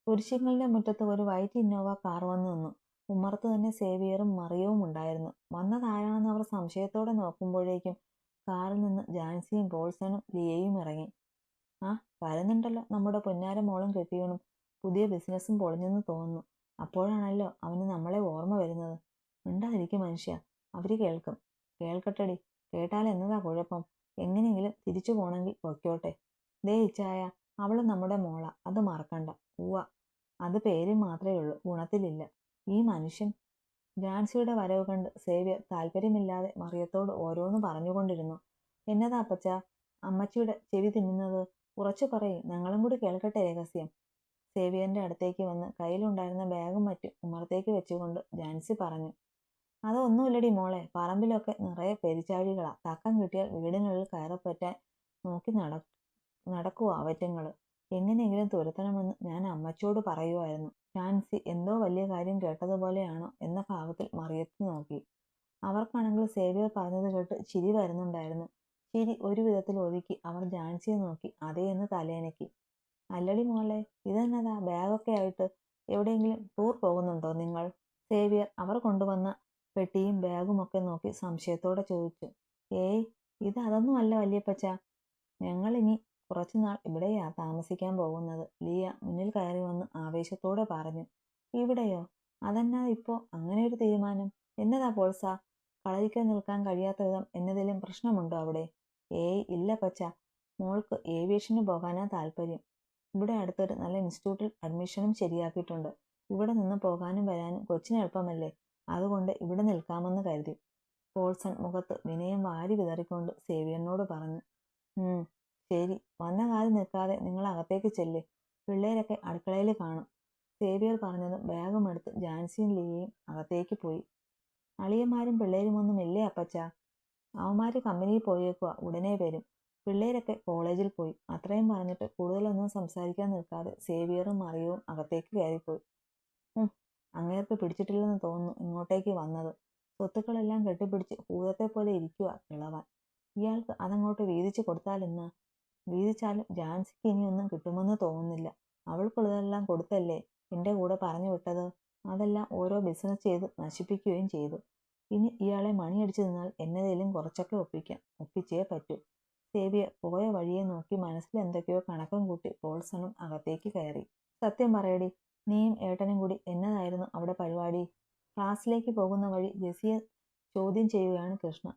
കുരിശിങ്ങളുടെ മുറ്റത്ത് ഒരു white Innova car വന്നു നിന്നു. ഉമ്മറത്ത് തന്നെ സേവിയറും മറിയവും ഉണ്ടായിരുന്നു. വന്നതാരാണെന്ന് അവർ സംശയത്തോടെ നോക്കുമ്പോഴേക്കും കാറിൽ നിന്ന് ജാൻസിയും പോൾസണും ലിയയും ഇറങ്ങി. ആ, വരുന്നുണ്ടല്ലോ നമ്മുടെ പൊന്നാര മോളും കെട്ടിയവനും. പുതിയ ബിസിനസ്സും പൊളിഞ്ഞെന്ന് തോന്നുന്നു. അപ്പോഴാണല്ലോ അവന് നമ്മളെ ഓർമ്മ വരുന്നത്. മിണ്ടാതിരിക്കും മനുഷ്യ, അവര് കേൾക്കും. കേൾക്കട്ടടി, കേട്ടാൽ എന്നതാ കുഴപ്പം? എങ്ങനെയെങ്കിലും തിരിച്ചു പോണെങ്കിൽ പൊയ്ക്കോട്ടെ. ദേ ഇച്ചായ, അവള് നമ്മുടെ മോള, അത് മറക്കണ്ട. ഉവ്വ, അത് പേരും മാത്രമേ ഉള്ളൂ, ഗുണത്തിലില്ല. ഈ മനുഷ്യൻ. ജാൻസിയുടെ വരവ് കണ്ട് സേവ്യർ താല്പര്യമില്ലാതെ മറിയത്തോട് ഓരോന്ന് പറഞ്ഞുകൊണ്ടിരുന്നു. എന്നതാ അപ്പച്ച അമ്മച്ചിയുടെ ചെവി തിന്നുന്നത്? ഉറച്ചു പറയും, ഞങ്ങളും കൂടി കേൾക്കട്ടെ രഹസ്യം. സേവിയറിന്റെ അടുത്തേക്ക് വന്ന് കയ്യിലുണ്ടായിരുന്ന ബാഗും മറ്റും ഉമ്മറത്തേക്ക് വെച്ചുകൊണ്ട് ജാൻസി പറഞ്ഞു. അതൊന്നുമില്ലടി മോളെ, പറമ്പിലൊക്കെ നിറയെ പെരിച്ചാഴികളാ. തക്കം കിട്ടിയാൽ വീടിനുള്ളിൽ കയറപ്പറ്റാൻ നോക്കി നടക്കുവാ അവറ്റങ്ങള്. എങ്ങനെയെങ്കിലും തുരത്തണമെന്ന് ഞാൻ അമ്മച്ചിയോട് പറയുമായിരുന്നു. ജാൻസി എന്തോ വലിയ കാര്യം കേട്ടതുപോലെയാണോ എന്ന ഭാവത്തിൽ മറിയത്ത് നോക്കി. അവർക്കാണെങ്കിൽ സേവ്യർ പറഞ്ഞത് കേട്ട് ചിരി വരുന്നുണ്ടായിരുന്നു. ചിരി ഒരു വിധത്തിൽ ഒതുക്കി അവർ ജാൻസിയെ നോക്കി അതേയെന്ന് തലയനക്കി. അല്ലടി മോളെ, ഇതെന്നതാ ബാഗൊക്കെ ആയിട്ട്? എവിടെയെങ്കിലും ടൂർ പോകുന്നുണ്ടോ നിങ്ങൾ? സേവ്യർ അവർ കൊണ്ടുവന്ന പെട്ടിയും ബാഗുമൊക്കെ നോക്കി സംശയത്തോടെ ചോദിച്ചു. ഏയ്, അതൊന്നും അല്ല വല്യപ്പച്ച. ഞങ്ങളിനി കുറച്ചുനാൾ ഇവിടെയാ താമസിക്കാൻ പോകുന്നത്. ലിയ മുന്നിൽ കയറി വന്ന് ആവേശത്തോടെ പറഞ്ഞു. ഇവിടെയോ? അതെന്നാ ഇപ്പോ അങ്ങനെയൊരു തീരുമാനം? എന്നതാ പോൾസ? കളരിക്കാൻ നിൽക്കാൻ കഴിയാത്ത വിധം എന്നതിലും പ്രശ്നമുണ്ടോ അവിടെ? ഏയ് ഇല്ല പച്ച, മോൾക്ക് ഏവിയേഷന് പോകാനാ താല്പര്യം. ഇവിടെ അടുത്തൊരു നല്ല ഇൻസ്റ്റിറ്റ്യൂട്ടിൽ അഡ്മിഷനും ശരിയാക്കിയിട്ടുണ്ട്. ഇവിടെ നിന്ന് പോകാനും വരാനും കൊച്ചിന് എളുപ്പമല്ലേ, അതുകൊണ്ട് ഇവിടെ നിൽക്കാമെന്ന് കരുതി. പോൾസൺ മുഖത്ത് വിനയം വാരി വിതറിക്കൊണ്ട് സേവ്യറിനോട് പറഞ്ഞു. ശരി, വന്ന കാര്യം നിൽക്കാതെ നിങ്ങൾ അകത്തേക്ക് ചെല്ല്. പിള്ളേരൊക്കെ അടുക്കളയിൽ കാണും. സേവ്യർ പറഞ്ഞതും ബാഗും എടുത്ത് ജാൻസിയും ലിയയും അകത്തേക്ക് പോയി. അളിയന്മാരും പിള്ളേരുമൊന്നും ഇല്ലേ അപ്പച്ച? അവന്മാര് കമ്പനിയിൽ പോയേക്കുവാ, ഉടനെ വരും. പിള്ളേരൊക്കെ കോളേജിൽ പോയി. അത്രയും പറഞ്ഞിട്ട് കൂടുതലൊന്നും സംസാരിക്കാൻ നിൽക്കാതെ സേവ്യറും മറിയവും അകത്തേക്ക് കയറിപ്പോയി. അങ്ങേർക്ക് പിടിച്ചിട്ടില്ലെന്ന് തോന്നുന്നു ഇങ്ങോട്ടേക്ക് വന്നത്. സ്വത്തുക്കളെല്ലാം കെട്ടിപ്പിടിച്ച് ഭൂതത്തെ പോലെ ഇരിക്കുക കിളവാൻ. ഇയാൾക്ക് അതങ്ങോട്ട് വീതിച്ചു കൊടുത്താലെന്നാ? വീതിച്ചാലും ജാൻസിക്ക് ഇനിയൊന്നും കിട്ടുമെന്ന് തോന്നുന്നില്ല. അവൾക്കുള്ളതെല്ലാം കൊടുത്തല്ലേ എന്റെ കൂടെ പറഞ്ഞു വിട്ടത്. അതെല്ലാം ഓരോ ബിസിനസ് ചെയ്ത് നശിപ്പിക്കുകയും ചെയ്തു. ഇനി ഇയാളെ മണിയടിച്ചു നിന്നാൽ എന്നതേലും കുറച്ചൊക്കെ ഒപ്പിച്ചേ പറ്റൂ. സേവ്യർ പോയ വഴിയെ നോക്കി മനസ്സിൽ എന്തൊക്കെയോ കണക്കും കൂട്ടി പോൾസണും അകത്തേക്ക് കയറി. സത്യം പറയടി, നീയും ഏട്ടനും കൂടി എന്നതായിരുന്നു അവിടെ പരിപാടി? ക്ലാസ്സിലേക്ക് പോകുന്ന വഴി ജെസിയെ ചോദ്യം ചെയ്യുകയാണ് കൃഷ്ണ.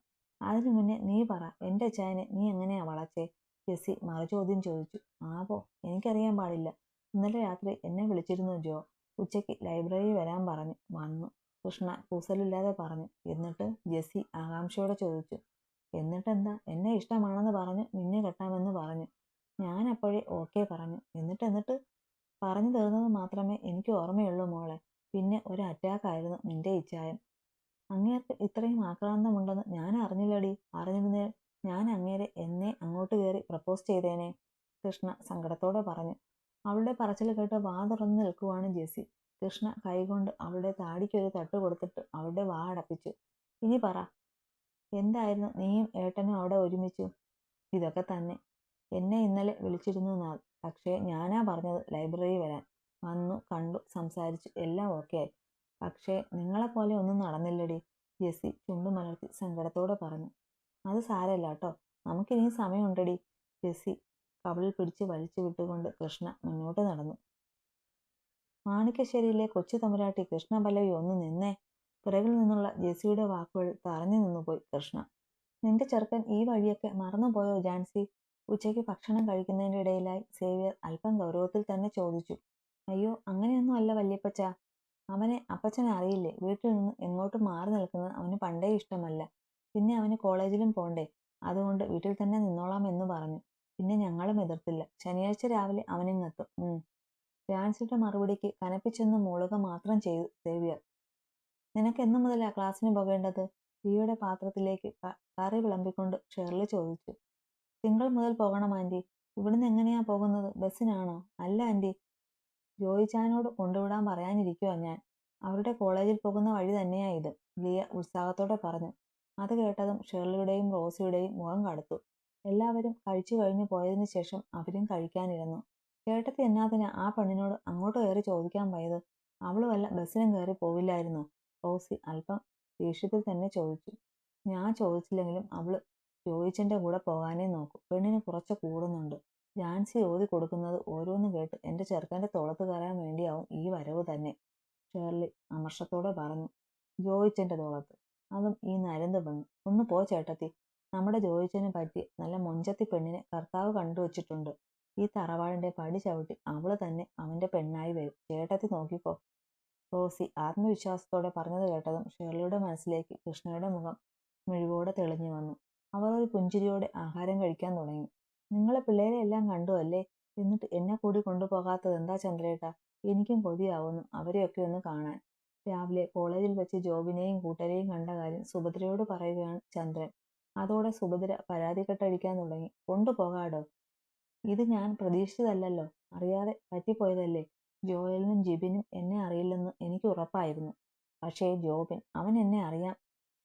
അതിനു മുന്നേ നീ പറ, എന്റെ അച്ചായനെ നീ എങ്ങനെയാ വളച്ചേ? ജെസി മറുചോദ്യം ചോദിച്ചു. ആവോ, എനിക്കറിയാൻ പാടില്ല. ഇന്നലെ രാത്രി എന്നെ വിളിച്ചിരുന്നു ജോ. ഉച്ചയ്ക്ക് ലൈബ്രറി വരാൻ പറഞ്ഞു. വന്നു, കൃഷ്ണ കൂസലില്ലാതെ പറഞ്ഞു. എന്നിട്ട്? ജെസി ആകാംക്ഷയോടെ ചോദിച്ചു. എന്നിട്ടെന്താ, എന്നെ ഇഷ്ടമാണെന്ന് പറഞ്ഞു, മിന്നു കെട്ടാമെന്ന് പറഞ്ഞു. ഞാൻ അപ്പോഴേ ഓക്കെ പറഞ്ഞു. എന്നിട്ട് പറഞ്ഞു തീർന്നത് മാത്രമേ എനിക്ക് ഓർമ്മയുള്ളൂ മോളെ. പിന്നെ ഒരു അറ്റാക്കായിരുന്നു നിന്റെ ഇച്ചായം. അങ്ങേർക്ക് ഇത്രയും ആക്രാന്തമുണ്ടെന്ന് ഞാൻ അറിഞ്ഞില്ലടി. അറിഞ്ഞിരുന്നേൽ ഞാൻ എന്നെ അങ്ങോട്ട് കയറി പ്രപ്പോസ് ചെയ്തേനെ. കൃഷ്ണ സങ്കടത്തോടെ പറഞ്ഞു. അവളുടെ പറച്ചിൽ കേട്ട് വാ തുറന്ന് നിൽക്കുവാണ് ജെസി. കൃഷ്ണ കൈകൊണ്ട് അവളുടെ താടിക്കൊരു തട്ട് കൊടുത്തിട്ട് അവളുടെ വാ അടപ്പിച്ചു. ഇനി പറ, എന്തായിരുന്നു നീയും ഏട്ടനും അവിടെ ഒരുമിച്ചു? ഇതൊക്കെ തന്നെ. എന്നെ ഇന്നലെ വിളിച്ചിരുന്നു നാൾ. പക്ഷേ ഞാനാ പറഞ്ഞത് ലൈബ്രറി വരാൻ. വന്നു, കണ്ടു, സംസാരിച്ചു, എല്ലാം ഓക്കെ ആയി. പക്ഷേ നിങ്ങളെപ്പോലെ ഒന്നും നടന്നില്ലടി. ജെസി ചുണ്ടുമലർത്തി സങ്കടത്തോടെ പറഞ്ഞു. അത് സാരല്ല കേട്ടോ, നമുക്കിനിയും സമയമുണ്ടടി. ജെസി കവിളിൽ പിടിച്ച് വലിച്ചു വിട്ടുകൊണ്ട് കൃഷ്ണ മുന്നോട്ട് നടന്നു. മാണിക്കശ്ശേരിയിലെ കൊച്ചു തമ്പുരാട്ടി കൃഷ്ണ പല്ലവി ഒന്ന് നിന്നേ. പിറകിൽ നിന്നുള്ള ജെസിയുടെ വാക്കുകൾ തറഞ്ഞു നിന്നുപോയി കൃഷ്ണ. നിന്റെ ചെറുക്കൻ ഈ വഴിയൊക്കെ മറന്നുപോയോ ജാൻസി? ഉച്ചയ്ക്ക് ഭക്ഷണം കഴിക്കുന്നതിന്റെ ഇടയിലായി സേവ്യർ അല്പം ഗൗരവത്തിൽ തന്നെ ചോദിച്ചു. അയ്യോ, അങ്ങനെയൊന്നും അല്ല വല്യപ്പച്ച. അവനെ അപ്പച്ചനെ അറിയില്ലേ? വീട്ടിൽ നിന്ന് എങ്ങോട്ടും മാറി നിൽക്കുന്നത് അവന് പണ്ടേ ഇഷ്ടമല്ല. പിന്നെ അവന് കോളേജിലും പോണ്ടേ, അതുകൊണ്ട് വീട്ടിൽ തന്നെ നിന്നോളാം എന്ന് പറഞ്ഞു. പിന്നെ ഞങ്ങളും എതിർത്തില്ല. ശനിയാഴ്ച രാവിലെ അവനിങ്ങെത്തും. ജാൻസിയുടെ മറുപടിക്ക് കനപ്പിച്ചെന്ന് മൂളുക മാത്രം ചെയ്തു സേവ്യർ. നിനക്ക് എന്നു മുതലാ ക്ലാസ്സിന് പോകേണ്ടത്? ലിയുടെ പാത്രത്തിലേക്ക് കറി വിളമ്പിക്കൊണ്ട് ഷെർലി ചോദിച്ചു. തിങ്കൾ മുതൽ പോകണം ആന്റി. ഇവിടുന്ന് എങ്ങനെയാ പോകുന്നത്? ബസ്സിനാണോ? അല്ല ആന്റി, ജോയിച്ചാനോട് കൊണ്ടുവിടാൻ പറയാനിരിക്കുവാ ഞാൻ. അവരുടെ കോളേജിൽ പോകുന്ന വഴി തന്നെയാ ഇത്, ലിയ ഉത്സാഹത്തോടെ പറഞ്ഞു. അത് കേട്ടതും ഷെർലിയുടെയും റോസിയുടെയും മുഖം കടുത്തു. എല്ലാവരും കഴിച്ചു കഴിഞ്ഞു പോയതിനു ശേഷം അവരും കഴിക്കാനിരുന്നു. ചേട്ടത്തി എന്നാത്തിനാ ആ പെണ്ണിനോട് അങ്ങോട്ട് കയറി ചോദിക്കാൻ പോയത്? അവള് വല്ല ബസ്സിനും കയറി പോവില്ലായിരുന്നോ? റോസി അല്പം ദേഷ്യത്തിൽ തന്നെ ചോദിച്ചു. ഞാൻ ചോദിച്ചില്ലെങ്കിലും അവള് ജോയിച്ചന്റെ കൂടെ പോകാനേ നോക്കും. പെണ്ണിന് കുറച്ച് കൂടുന്നുണ്ട്. ജാൻസി ഓതി കൊടുക്കുന്നത് ഓരോന്ന് കേട്ട് എന്റെ ചെറുക്കന്റെ തോളത്ത് കയറാൻ വേണ്ടിയാവും ഈ വരവ് തന്നെ, ഷേർലി അമർഷത്തോടെ പറഞ്ഞു. ജോയിച്ചന്റെ തോളത്ത്? അതും ഈ നരന്ത് പെണ്ണ്? ഒന്ന് പോ ചേട്ടത്തി. നമ്മുടെ ജോയിച്ചന് പറ്റി നല്ല മൊഞ്ചത്തി പെണ്ണിനെ കർത്താവ് കണ്ടുവച്ചിട്ടുണ്ട്. ഈ തറവാടിന്റെ പടി ചവിട്ടി അവള് തന്നെ അവന്റെ പെണ്ണായി വരും. ചേട്ടത്തി നോക്കിക്കോ. റോസി ആത്മവിശ്വാസത്തോടെ പറഞ്ഞത് കേട്ടതും ഷേർലിയുടെ മനസ്സിലേക്ക് കൃഷ്ണയുടെ മുഖം മിഴിവോടെ തെളിഞ്ഞു വന്നു. അവർ ഒരു പുഞ്ചിരിയോടെ ആഹാരം കഴിക്കാൻ തുടങ്ങി. നിങ്ങളെ പിള്ളേരെ എല്ലാം കണ്ടു അല്ലേ? എന്നിട്ട് എന്നെ കൂടി കൊണ്ടുപോകാത്തത് എന്താ ചന്ദ്രേട്ടാ? എനിക്കും കൊതിയാവുന്നു അവരെയൊക്കെ ഒന്ന് കാണാൻ. രാവിലെ കോളേജിൽ വെച്ച് ജോബിനെയും കൂട്ടരെയും കണ്ട കാര്യം സുഭദ്രയോട് പറയുകയാണ് ചന്ദ്രൻ. അതോടെ സുഭദ്ര പരാതിക്കെട്ടടിക്കാൻ തുടങ്ങി. കൊണ്ടുപോകാടോ? ഇത് ഞാൻ പ്രതീക്ഷിച്ചതല്ലല്ലോ. അറിയാതെ പറ്റിപ്പോയതല്ലേ. ജോയലിനും ജിബിനും എന്നെ അറിയില്ലെന്ന് എനിക്ക് ഉറപ്പായിരുന്നു. പക്ഷേ ജോബിൻ, അവൻ എന്നെ അറിയാം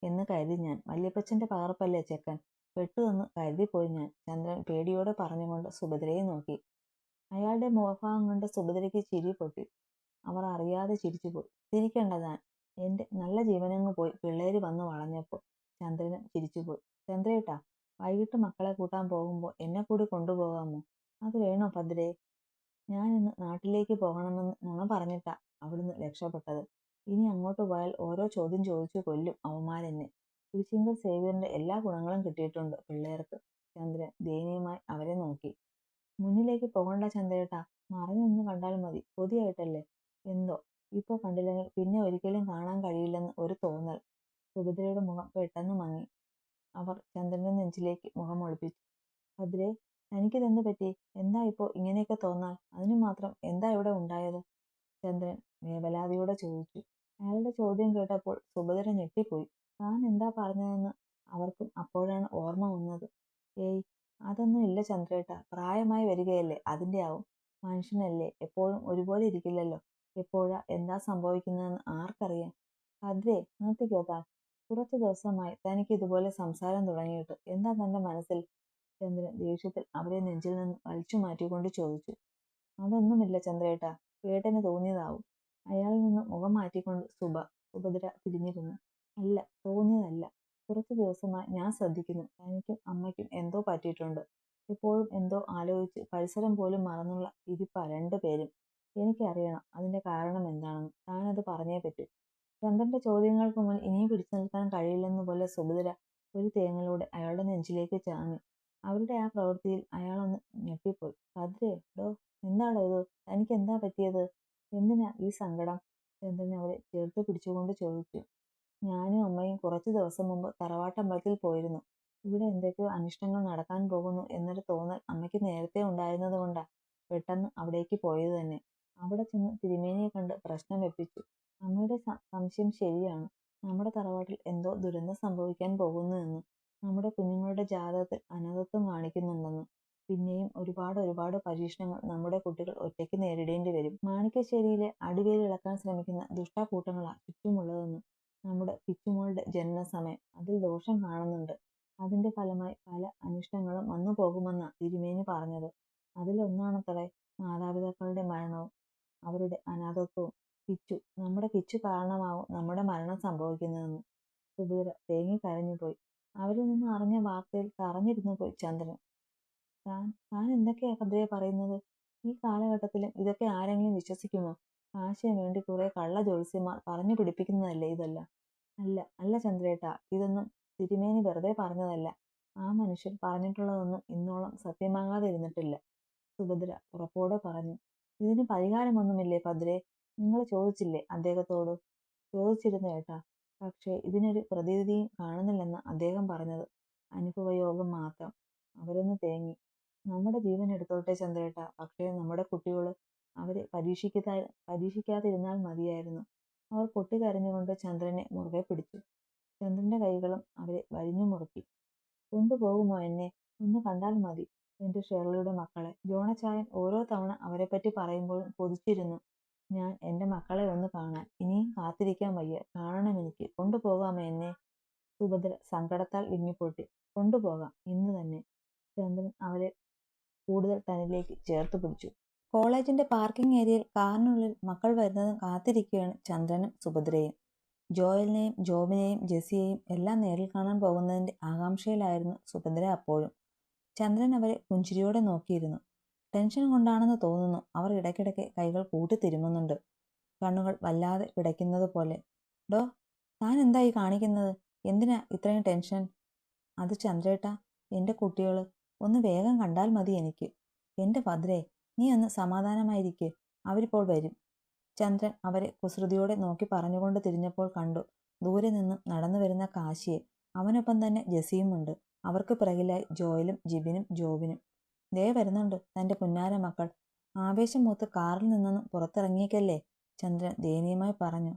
എന്ന് കരുതി ഞാൻ. വല്യപ്പച്ചന്റെ പകർപ്പല്ലേ ചെക്കൻ. പെട്ടുവെന്ന് കരുതിപ്പോയി ഞാൻ. ചന്ദ്രൻ പേടിയോടെ പറഞ്ഞുകൊണ്ട് സുഭദ്രയെ നോക്കി. അയാളുടെ മുഖഭാവം കണ്ട് സുഭദ്രയ്ക്ക് ചിരി പൊട്ടി. അവർ അറിയാതെ ചിരിച്ചുപോയി. ചിരിക്കണ്ട താൻ. എന്റെ നല്ല ജീവനങ്ങ് പോയി പിള്ളേര് വന്ന് വളഞ്ഞപ്പോൾ. ചന്ദ്രനും ചിരിച്ചുപോയി. ചന്ദ്രേട്ടാ, വൈകിട്ട് മക്കളെ കൂട്ടാൻ പോകുമ്പോൾ എന്നെ കൂടി കൊണ്ടുപോകാമോ? അത് വേണോ ഭദ്രേ? ഞാൻ ഇന്ന് നാട്ടിലേക്ക് പോകണമെന്ന് നുണ പറഞ്ഞിട്ടാ അവിടുന്ന് രക്ഷപ്പെട്ടത്. ഇനി അങ്ങോട്ട് പോയാൽ ഓരോ ചോദ്യം ചോദിച്ചു കൊല്ലും അവന്മാരെന്നെ. തിരുച്ചിങ്കൽ സേവ്യറിന്റെ എല്ലാ ഗുണങ്ങളും കിട്ടിയിട്ടുണ്ട് പിള്ളേർക്ക്. ചന്ദ്രൻ ദയനീയമായി അവരെ നോക്കി. മുന്നിലേക്ക് പോകണ്ട ചന്ദ്രേട്ടാ, മറഞ്ഞൊന്ന് കണ്ടാൽ മതി. കൊതിയായിട്ടല്ലേ? എന്തോ ഇപ്പൊ കണ്ടില്ലെങ്കിൽ പിന്നെ ഒരിക്കലും കാണാൻ കഴിയില്ലെന്ന് ഒരു തോന്നൽ. സുഭദ്രയുടെ മുഖം പെട്ടെന്ന് മങ്ങി. അവർ ചന്ദ്രന്റെ നെഞ്ചിലേക്ക് മുഖം ഒളിപ്പിച്ചു. ഭദ്രേ, തനിക്കിതെന്ത് പറ്റി? എന്താ ഇപ്പോ ഇങ്ങനെയൊക്കെ തോന്നാൻ? അതിനു മാത്രം എന്താ ഇവിടെ ഉണ്ടായത്? ചന്ദ്രൻ വേവലാതിയോടെ ചോദിച്ചു. അയാളുടെ ചോദ്യം കേട്ടപ്പോൾ സുഭദ്ര ഞെട്ടിപ്പോയി. താൻ എന്താ പറഞ്ഞതെന്ന് അവർക്കും അപ്പോഴാണ് ഓർമ്മ വന്നത്. ഏയ്, അതൊന്നും ഇല്ല ചന്ദ്രേട്ടാ. പ്രായമായി വരികയല്ലേ, അതിന്റെ ആവും. മനുഷ്യനല്ലേ, എപ്പോഴും ഒരുപോലെ ഇരിക്കില്ലല്ലോ. എപ്പോഴാ എന്താ സംഭവിക്കുന്നതെന്ന് ആർക്കറിയാം? ഭദ്രേ, നിർത്തിക്കോ താൻ. കുറച്ചു ദിവസമായി തനിക്ക് ഇതുപോലെ സംസാരം തുടങ്ങിയിട്ട്. എന്താ തന്റെ മനസ്സിൽ? ചന്ദ്രൻ ദേഷ്യത്തിൽ അവരെ നെഞ്ചിൽ നിന്ന് വലിച്ചു മാറ്റിക്കൊണ്ട് ചോദിച്ചു. അതൊന്നുമില്ല ചന്ദ്രേട്ടാ, ഏട്ടന് തോന്നിയതാവും. അയാളിൽ നിന്ന് മുഖം മാറ്റിക്കൊണ്ട് സുഭദ്ര തിരിഞ്ഞിരുന്നു. അല്ല, തോന്നിയതല്ല. കുറച്ചു ദിവസമായി ഞാൻ ശ്രദ്ധിക്കുന്നു. തനിക്കും അമ്മയ്ക്കും എന്തോ പറ്റിയിട്ടുണ്ട്. എപ്പോഴും എന്തോ ആലോചിച്ച് പരിസരം പോലും മറന്നുള്ള ഇരിപ്പാ രണ്ടുപേരും. എനിക്കറിയണം അതിന്റെ കാരണം എന്താണെന്ന്. താനത് പറഞ്ഞേ പറ്റൂ. ചന്ദ്രന്റെ ചോദ്യങ്ങൾക്ക് മുന്നിൽ ഇനിയും പിടിച്ചു നിൽക്കാൻ കഴിയില്ലെന്ന് പോലെ സുഭദ്ര ഒരു തേങ്ങലോടെ അയാളുടെ നെഞ്ചിലേക്ക് ചാഞ്ഞു. അവരുടെ ആ പ്രവൃത്തിയിൽ അയാളൊന്ന് ഞെട്ടിപ്പോയി. ഭദ്രേ, ഡോ, എന്താടോ ഇത്? തനിക്ക് എന്താ പറ്റിയത്? എന്തിനാ ഈ സങ്കടം? ചന്ദ്രൻ അവരെ ചേർത്ത് പിടിച്ചുകൊണ്ട് ചോദിച്ചു. ഞാനും അമ്മയും കുറച്ചു ദിവസം മുമ്പ് തറവാട്ടമ്പലത്തിൽ പോയിരുന്നു. ഇവിടെ എന്തൊക്കെയോ അനിഷ്ടങ്ങൾ നടക്കാൻ പോകുന്നു എന്നൊരു തോന്നൽ അമ്മയ്ക്ക് നേരത്തെ ഉണ്ടായിരുന്നത് കൊണ്ടാ പെട്ടെന്ന് അവിടേക്ക് പോയത് തന്നെ. അവിടെ ചെന്ന് തിരുമേനിയെ കണ്ട് പ്രശ്നം വെപ്പിച്ചു. അമ്മയുടെ സംശയം ശരിയാണ്. നമ്മുടെ തറവാട്ടിൽ എന്തോ ദുരന്തം സംഭവിക്കാൻ പോകുന്നു എന്ന്. നമ്മുടെ കുഞ്ഞുങ്ങളുടെ ജാതകത്തിൽ അനാഥത്വം കാണിക്കുന്നുണ്ടെന്ന്. പിന്നെയും ഒരുപാട് പരീക്ഷണങ്ങൾ നമ്മുടെ കുട്ടികൾ ഒറ്റയ്ക്ക് നേരിടേണ്ടി വരും. മാണിക്യശ്ശേരിയിലെ അടിവേരിളക്കാൻ ശ്രമിക്കുന്ന ദുഷ്ടക്കൂട്ടങ്ങളാ ചുറ്റുമുള്ളതെന്ന്. നമ്മുടെ പിച്ചുമോളുടെ ജനന സമയം, അതിൽ ദോഷം കാണുന്നുണ്ട്. അതിന്റെ ഫലമായി പല അനിഷ്ടങ്ങളും വന്നു പോകുമെന്നാ തിരുമേനി പറഞ്ഞത്. അതിലൊന്നാണത്രേ മാതാപിതാക്കളുടെ മരണവും അവരുടെ അനാഥത്വവും. നമ്മുടെ കിച്ചു കാരണമാവും നമ്മുടെ മരണം സംഭവിക്കുന്നതെന്ന്. സുഭദ്ര തേങ്ങിക്കരഞ്ഞുപോയി. അവരിൽ നിന്ന് അറിഞ്ഞ വാർത്തയിൽ തറഞ്ഞിരുന്നു പോയി ചന്ദ്രൻ. താൻ എന്തൊക്കെയാ ഭദ്രയെ പറയുന്നത്? ഈ കാലഘട്ടത്തിലും ഇതൊക്കെ ആരെങ്കിലും വിശ്വസിക്കുമോ? കാശിന് വേണ്ടി കുറെ കള്ള ജ്യോത്സ്യന്മാർ പറഞ്ഞു പിടിപ്പിക്കുന്നതല്ലേ ഇതെല്ലാം? അല്ല ചന്ദ്രേട്ടാ, ഇതൊന്നും തിരുമേനി വെറുതെ പറഞ്ഞതല്ല. ആ മനുഷ്യൻ പറഞ്ഞിട്ടുള്ളതൊന്നും ഇന്നോളം സത്യമാകാതെ ഇരുന്നിട്ടില്ല, സുഭദ്ര ഉറപ്പോടെ പറഞ്ഞു. ഇതിന് പരിഹാരമൊന്നുമില്ലേ ഭദ്രേ? നിങ്ങൾ ചോദിച്ചില്ലേ അദ്ദേഹത്തോട്? ചോദിച്ചിരുന്നു ഏട്ടാ. പക്ഷേ ഇതിനൊരു പ്രതിവിധിയും കാണുന്നില്ലെന്ന് അദ്ദേഹം പറഞ്ഞത്. അനുഭവയോഗം മാത്രം. അവരൊന്ന് തേങ്ങി. നമ്മുടെ ജീവൻ എടുത്തോട്ടെ ചന്ദ്രേട്ടാ, പക്ഷേ നമ്മുടെ കുട്ടികള്, അവരെ പരീക്ഷിക്കാതിരുന്നാൽ മതിയായിരുന്നു. അവർ പൊട്ടിക്കരഞ്ഞുകൊണ്ട് ചന്ദ്രനെ മുറുകെ പിടിച്ചു. ചന്ദ്രന്റെ കൈകളും അവരെ വലിഞ്ഞു മുറുക്കി. കൊണ്ടുപോകുമോ എന്നെ? ഒന്ന് കണ്ടാൽ മതി എന്റെ ഷേർലിയുടെ മക്കളെ. ജോണച്ചായൻ ഓരോ തവണ അവരെപ്പറ്റി പറയുമ്പോഴും കൊതിച്ചിരുന്നു ഞാൻ എന്റെ മക്കളെ ഒന്ന് കാണാൻ. ഇനിയും കാത്തിരിക്കാൻ വയ്യ. കാണണം എനിക്ക്. കൊണ്ടുപോകാമോ എന്നെ? സുഭദ്ര സങ്കടത്താൽ വിങ്ങിപ്പൊട്ടി. കൊണ്ടുപോകാം, ഇന്ന് തന്നെ. ചന്ദ്രൻ അവരെ കൂടുതൽ തന്നിലേക്ക് ചേർത്ത് പിടിച്ചു. കോളേജിന്റെ പാർക്കിംഗ് ഏരിയയിൽ കാറിനുള്ളിൽ മക്കൾ വരുന്നതും കാത്തിരിക്കുകയാണ് ചന്ദ്രനും സുഭദ്രയും. ജോയലിനെയും ജോബിനെയും ജെസ്സിയെയും എല്ലാം നേരിൽ കാണാൻ പോകുന്നതിന്റെ ആകാംക്ഷയിലായിരുന്നു സുഭദ്ര അപ്പോഴും. ചന്ദ്രൻ അവരെ പുഞ്ചിരിയോടെ നോക്കിയിരുന്നു. ടെൻഷൻ കൊണ്ടാണെന്ന് തോന്നുന്നു അവർ ഇടയ്ക്കിടയ്ക്ക് കൈകൾ കൂട്ടിത്തിരുമുന്നുണ്ട്, കണ്ണുകൾ വല്ലാതെ പിടയ്ക്കുന്നത് പോലെ. ഡോ, താൻ എന്തായി കാണിക്കുന്നത്? എന്തിനാ ഇത്രയും ടെൻഷൻ? അത് ചന്ദ്രേട്ടാ, എൻ്റെ കുട്ടികൾ ഒന്ന് വേഗം കണ്ടാൽ മതി എനിക്ക്. എൻ്റെ ഭദ്രേ, നീ ഒന്ന് സമാധാനമായിരിക്കെ, അവരിപ്പോൾ വരും. ചന്ദ്രൻ അവരെ കുസൃതിയോടെ നോക്കി പറഞ്ഞുകൊണ്ട് തിരിഞ്ഞപ്പോൾ കണ്ടു ദൂരെ നിന്നും നടന്നു വരുന്ന കാശിയെ. അവനൊപ്പം തന്നെ ജെസ്സിയുമുണ്ട്. അവർക്ക് പിറകിലായി ജോയലും ജിബിനും ജോബിനും. ദേ വരുന്നുണ്ട് തൻ്റെ പുന്നാര മക്കൾ. ആവേശം മൂത്ത് കാറിൽ നിന്നൊന്നും പുറത്തിറങ്ങിയേക്കല്ലേ, ചന്ദ്രൻ ദയനീയമായി പറഞ്ഞു.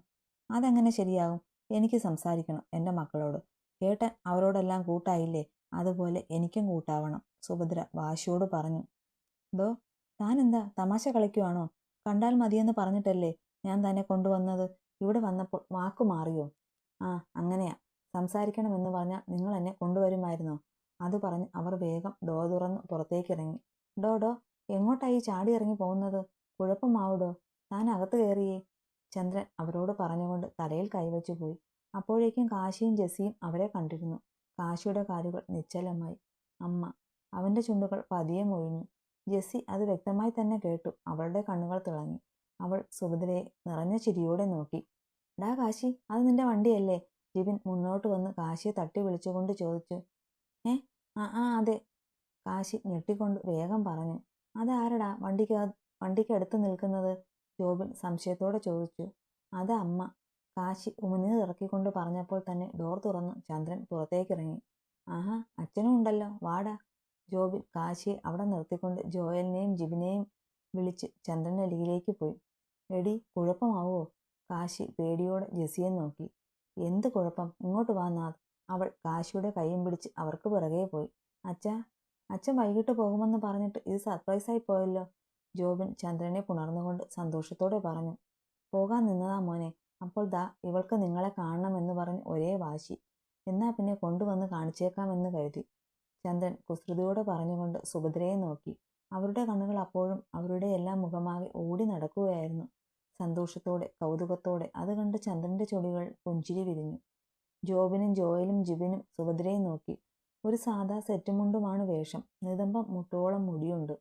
അതെങ്ങനെ ശരിയാകും? എനിക്ക് സംസാരിക്കണം എൻ്റെ മക്കളോട്. കേട്ടൻ അവരോടെല്ലാം കൂട്ടായില്ലേ, അതുപോലെ എനിക്കും കൂട്ടാവണം, സുഭദ്ര വാശിയോട് പറഞ്ഞു. ഡോ, താൻ എന്താ തമാശ കളിക്കുവാണോ? കണ്ടാൽ മതിയെന്ന് പറഞ്ഞിട്ടല്ലേ ഞാൻ തന്നെ കൊണ്ടുവന്നത്. ഇവിടെ വന്നപ്പോൾ വാക്കു മാറിയോ? ആ, അങ്ങനെയാ. സംസാരിക്കണമെന്ന് പറഞ്ഞാൽ നിങ്ങൾ എന്നെ കൊണ്ടുവരുമായിരുന്നോ? അത് പറഞ്ഞ് അവർ വേഗം ഡോർ തുറന്ന് പുറത്തേക്കിറങ്ങി. ഡോ ഡോ, എങ്ങോട്ടായി ചാടി ഇറങ്ങി പോകുന്നത്? കുഴപ്പമാവുടോ, താൻ അകത്ത് കയറിയേ, ചന്ദ്രൻ അവരോട് പറഞ്ഞുകൊണ്ട് തലയിൽ കൈവച്ചു പോയി. അപ്പോഴേക്കും കാശിയും ജെസ്സിയും അവരെ കണ്ടിരുന്നു. കാശിയുടെ കാലുകൾ നിശ്ചലമായി. അമ്മ. അവന്റെ ചുണ്ടുകൾ പതിയെ മൊഴിഞ്ഞു. ജെസ്സി അത് വ്യക്തമായി തന്നെ കേട്ടു. അവളുടെ കണ്ണുകൾ തിളങ്ങി. അവൾ സുഭദ്രയെ നിറഞ്ഞ ചിരിയോടെ നോക്കി. ഡാ കാശി, അത് നിന്റെ വണ്ടിയല്ലേ? ജിബിൻ മുന്നോട്ട് വന്ന് കാശിയെ തട്ടി വിളിച്ചുകൊണ്ട് ചോദിച്ചു. ഏ, ആ അതെ, കാശി ഞെട്ടിക്കൊണ്ട് വേഗം പറഞ്ഞു. അതാരടാ വണ്ടിക്കടുത്ത് നിൽക്കുന്നത്? ജോബിൻ സംശയത്തോടെ ചോദിച്ചു. അത് അമ്മ. കാശി ഉമിനീർ ഇറക്കിക്കൊണ്ട് പറഞ്ഞപ്പോൾ തന്നെ ഡോർ തുറന്നു ചന്ദ്രൻ പുറത്തേക്കിറങ്ങി. ആഹാ, അച്ഛനും ഉണ്ടല്ലോ, വാടാ. ജോബിൻ കാശിയെ അവിടെ നിർത്തിക്കൊണ്ട് ജോയലിനെയും ജിബിനെയും വിളിച്ച് ചന്ദ്രനരികിലേക്ക് പോയി. എടി, കുഴപ്പമാവോ? കാശി പേടിയോടെ ജെസ്സിയെ നോക്കി. എന്ത് കുഴപ്പം? ഇങ്ങോട്ട് വാ നാഥ്. അവൾ കാശിയുടെ കൈയും പിടിച്ച് അവർക്ക് പിറകെ പോയി. അച്ഛാ, അച്ഛൻ വൈകിട്ട് പോകുമെന്ന് പറഞ്ഞിട്ട് ഇത് സർപ്രൈസായി പോയല്ലോ, ജോബിൻ ചന്ദ്രനെ പുണർന്നുകൊണ്ട് സന്തോഷത്തോടെ പറഞ്ഞു. പോകാൻ നിന്നതാ മോനെ, അപ്പോൾ ദാ ഇവൾക്ക് നിങ്ങളെ കാണണമെന്ന് പറഞ്ഞ് ഒരേ വാശി. എന്നാ പിന്നെ കൊണ്ടുവന്ന് കാണിച്ചേക്കാമെന്ന് കരുതി, ചന്ദ്രൻ കുസൃതിയോടെ പറഞ്ഞുകൊണ്ട് സുഭദ്രയെ നോക്കി. അവരുടെ കണ്ണുകൾ അപ്പോഴും അവരുടെ എല്ലാം മുഖമാകെ ഓടി നടക്കുകയായിരുന്നു. സന്തോഷത്തോടെ, കൗതുകത്തോടെ. അത് കണ്ട് ചന്ദ്രന്റെ ചൊടികൾ പുഞ്ചിരി വിരിഞ്ഞു. ജോബിനും ജോയലും ജിബിനും സുഭദ്രയെ നോക്കി. ഒരു സാധാ സെറ്റുമുണ്ടുമാണ് വേഷം. നിതംബം മുട്ടോളം മുടിയുണ്ട്.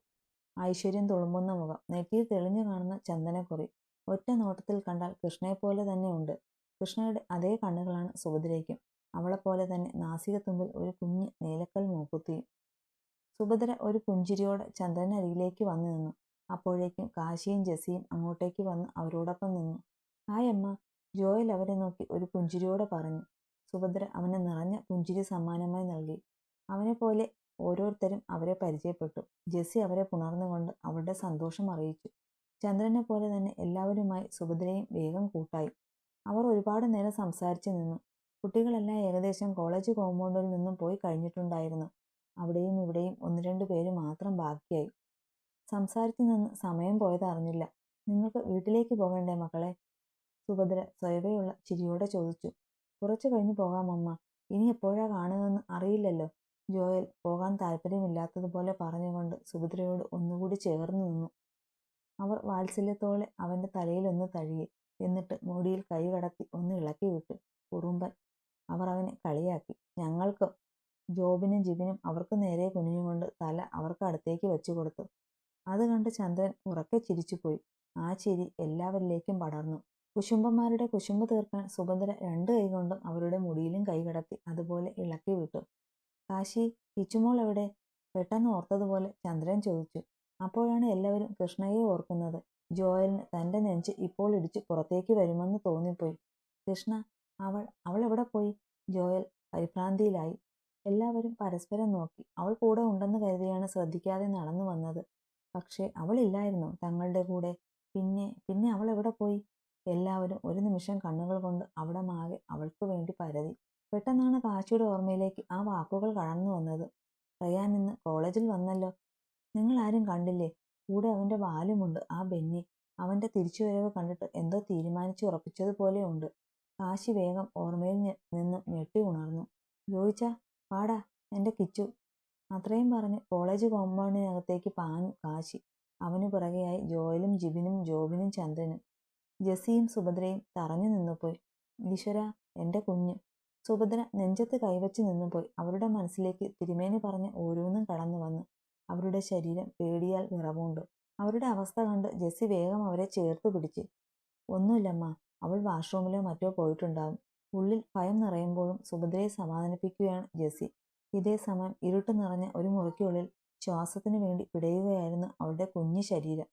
ഐശ്വര്യം തുളുമ്പുന്ന മുഖം, നെറ്റിയിൽ തെളിഞ്ഞു കാണുന്ന ചന്ദനക്കുറി. ഒറ്റ നോട്ടത്തിൽ കണ്ടാൽ കൃഷ്ണയെപ്പോലെ തന്നെ ഉണ്ട്. കൃഷ്ണയുടെ അതേ കണ്ണുകളാണ് സുഭദ്രയ്ക്കും. അവളെപ്പോലെ തന്നെ നാസികത്തുമ്പിൽ ഒരു കുഞ്ഞ് നീലക്കൽ മൂക്കുത്തിയും. സുഭദ്ര ഒരു പുഞ്ചിരിയോടെ ചന്ദ്രനരികിലേക്ക് വന്നു നിന്നു. അപ്പോഴേക്കും കാശിയും ജെസ്സിയും അങ്ങോട്ടേക്ക് വന്ന് അവരോടൊപ്പം നിന്നു. ഹായ് അമ്മ, ജോയൽ അവരെ നോക്കി ഒരു പുഞ്ചിരിയോടെ പറഞ്ഞു. സുഭദ്ര അവന് നിറഞ്ഞ പുഞ്ചിരി സമ്മാനമായി നൽകി. അവനെപ്പോലെ ഓരോരുത്തരും അവരെ പരിചയപ്പെട്ടു. ജെസ്സി അവരെ പുണർന്നുകൊണ്ട് അവളുടെ സന്തോഷം അറിയിച്ചു. ചന്ദ്രനെ പോലെ തന്നെ എല്ലാവരുമായി സുഭദ്രയും വേഗം കൂട്ടായി. അവർ ഒരുപാട് നേരം സംസാരിച്ചു നിന്നു. കുട്ടികളെല്ലാം ഏകദേശം കോളേജ് കോമ്പൗണ്ടിൽ നിന്നും പോയി കഴിഞ്ഞിട്ടുണ്ടായിരുന്നു. അവിടെയും ഇവിടെയും ഒന്ന് രണ്ട് പേര് മാത്രം ബാക്കിയായി. സംസാരിച്ചു നിന്ന് സമയം പോയത് അറിഞ്ഞില്ല. നിങ്ങൾക്ക് വീട്ടിലേക്ക് പോകണ്ടേ മക്കളെ? സുഭദ്ര സ്വയവെയുള്ള ചിരിയോടെ ചോദിച്ചു. കുറച്ചു കഴിഞ്ഞ് പോകാം അമ്മ, ഇനി എപ്പോഴാ കാണുകയെന്ന് അറിയില്ലല്ലോ, ജോയൽ പോകാൻ താല്പര്യമില്ലാത്തതുപോലെ പറഞ്ഞുകൊണ്ട് സുഭദ്രയോട് ഒന്നുകൂടി ചേർന്നു നിന്നു. അവർ വാത്സല്യത്തോടെ അവന്റെ തലയിൽ ഒന്ന് തഴുകി. എന്നിട്ട് മുടിയിൽ കൈ കടത്തി ഒന്ന് ഇളക്കി വിട്ടു. കുറുമ്പൻ, അവർ അവനെ കളിയാക്കി. ഞങ്ങൾക്കും. ജോബിനും ജിബിനും അവർക്ക് നേരെ കുനിഞ്ഞുകൊണ്ട് തല അവർക്ക് അടുത്തേക്ക് വെച്ചു കൊടുത്തു. അത് കണ്ട് ചന്ദ്രൻ ഉറക്കെ ചിരിച്ചുപോയി. ആ ചിരി എല്ലാവരിലേക്കും പടർന്നു. കുശുംബന്മാരുടെ കുശുമ്പ് തീർക്കാൻ സുഭദ്ര രണ്ട് കൈകൊണ്ടും അവരുടെ മുടിയിലും കൈ കടത്തി അതുപോലെ ഇളക്കി വിട്ടു. കാശി, കിച്ചുമോൾ എവിടെ? പെട്ടെന്ന് ഓർത്തതുപോലെ ചന്ദ്രൻ ചോദിച്ചു. അപ്പോഴാണ് എല്ലാവരും കൃഷ്ണയെ ഓർക്കുന്നത്. ജോയലിന് തന്റെ നെഞ്ച് ഇപ്പോൾ ഇടിച്ച് പുറത്തേക്ക് വരുമെന്ന് തോന്നിപ്പോയി. കൃഷ്ണ, അവൾ എവിടെ പോയി? ജോയൽ പരിഭ്രാന്തിയിലായി. എല്ലാവരും പരസ്പരം നോക്കി. അവൾ കൂടെ ഉണ്ടെന്ന് കരുതിയാണ് ശ്രദ്ധിക്കാതെ നടന്നു വന്നത്. പക്ഷേ അവളില്ലായിരുന്നു തങ്ങളുടെ കൂടെ. പിന്നെ അവൾ എവിടെ പോയി? എല്ലാവരും ഒരു നിമിഷം കണ്ണുകൾ കൊണ്ട് അവിടമാകെ അവൾക്ക് വേണ്ടി പരതി. പെട്ടെന്നാണ് കാശിയുടെ ഓർമ്മയിലേക്ക് ആ വാക്കുകൾ കടന്നു വന്നത്. റയാൻ ഇന്ന് കോളേജിൽ വന്നല്ലോ. നിങ്ങൾ ആരും കണ്ടില്ലേ? കൂടെ അവന്റെ ബാലുമുണ്ട്, ആ ബെന്നി. അവന്റെ തിരിച്ചുവരവ് കണ്ടിട്ട് എന്തോ തീരുമാനിച്ചു ഉറപ്പിച്ചതുപോലെ ഉണ്ട്. കാശി വേഗം ഓർമ്മയിൽ നിന്നും ഞെട്ടി ഉണർന്നു. ജോയിച്ചാ, പാടാ, എന്റെ കിച്ചു. അത്രയും പറഞ്ഞ് കോളേജ് കോമ്പൗണ്ടിനകത്തേക്ക് പാഞ്ഞു കാശി. അവനു പുറകെയായി ജോയലും ജിബിനും ജോബിനും ചന്ദ്രനും. ജെസ്സിയും സുഭദ്രയും തറഞ്ഞു നിന്നുപോയി. ഈശ്വരാ, എന്റെ കുഞ്ഞ്! സുഭദ്ര നെഞ്ചത്ത് കൈവച്ചു നിന്നുപോയി. അവരുടെ മനസ്സിലേക്ക് തിരുമേനി പറഞ്ഞ ഓരോന്നും കടന്നു വന്നു. അവരുടെ ശരീരം പേടിയാൽ വിറവൂണ്ടു. അവരുടെ അവസ്ഥ കണ്ട് ജെസ്സി വേഗം അവരെ ചേർത്തു പിടിച്ചു. ഒന്നുമില്ലമ്മ, അവൾ വാഷ്റൂമിലോ മറ്റോ പോയിട്ടുണ്ടാവും. ഉള്ളിൽ ഭയം നിറയുമ്പോഴും സുഭദ്രയെ സമാധാനിപ്പിക്കുകയാണ് ജെസ്സി. ഇതേ സമയം ഇരുട്ട് നിറഞ്ഞ ഒരു മുറിക്കുള്ളിൽ ശ്വാസത്തിനു വേണ്ടി പിടയുകയായിരുന്നു അവളുടെ കുഞ്ഞു ശരീരം.